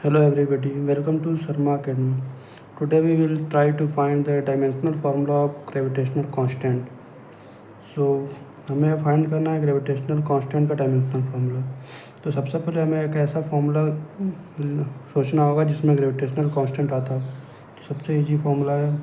Hello everybody, welcome to Sharma Academy. Today we will try to find the dimensional formula of gravitational constant. So हमें find करना है gravitational constant का dimensional formula. तो सबसे पहले हमें एक ऐसा फार्मूला सोचना होगा जिसमें ग्रेविटेशनल कांस्टेंट आता हो। तो सबसे इजी फार्मूला है,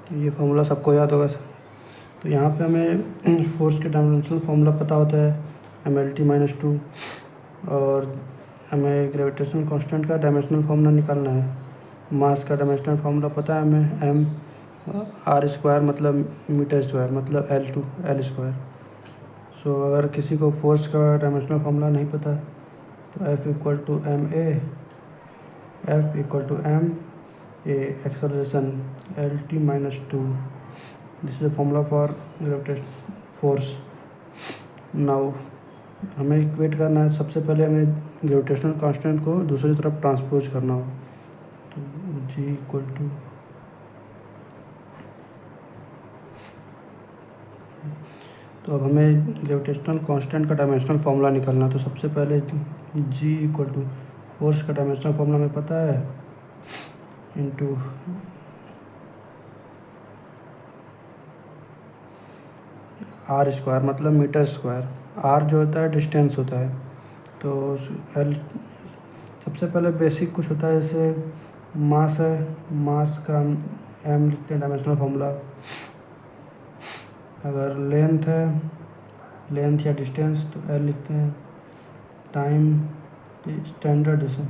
तो ये फार्मूला सबको याद होगा। तो यहाँ पे हमें फोर्स के डायमेंशनल फार्मूला पता होता है mLT-2, और हमें ग्रेविटेशनल कांस्टेंट का डायमेंशनल फार्मूला निकालना है। मास का डायमेंशनल फार्मूला पता है हमें m/r² मतलब मीटर स्क्वायर मतलब L/L²। सो अगर किसी को फोर्स का डायमेंशनल फार्मूला नहीं पता तो F=ma, F=m a acceleration Lt-2। This is the formula for gravitation force. Now हमें इक्वेट करना है, सबसे पहले हमें ग्रेविटेशनल कांस्टेंट को दूसरी तरफ ट्रांसपोज करना हो। तो G तो अब हमें ग्रेविटेशनल कांस्टेंट का डायमेंशनल फार्मूला निकालना है। तो सबसे पहले G फोर्स का डायमेंशनल फार्मूला हमें पता है इंटू r² मतलब मीटर स्क्वायर। r जो होता है डिस्टेंस होता है। तो L सबसे पहले बेसिक कुछ होता है, जैसे मास है, मास का m लिखते हैं डायमेंशनल फार्मूला। अगर लेंथ है, लेंथ या डिस्टेंस, तो L लिखते हैं। टाइम स्टैंडर्ड डिस्टेंस,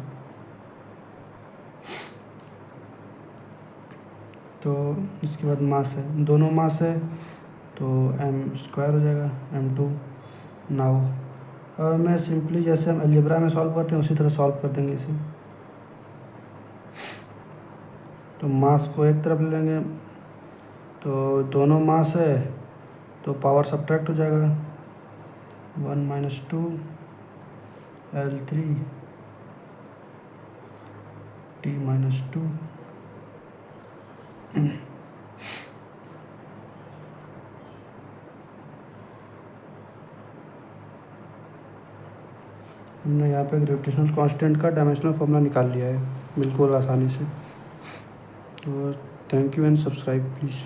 तो इसके बाद मास है, दोनों मास है तो m² हो जाएगा m2। नाउ अब मैं सिंपली जैसे हम अलजेब्रा में सॉल्व करते हैं उसी तरह सॉल्व कर देंगे इसे। तो मास को एक तरफ ले लेंगे, तो दोनों मास है तो पावर सब्ट्रैक्ट हो जाएगा, 1 - 2 L3 T-2। हमने यहाँ पे ग्रेविटेशनल कांस्टेंट का डायमेंशनल फार्मूला निकाल लिया है बिल्कुल आसानी से। तो thank you and subscribe please.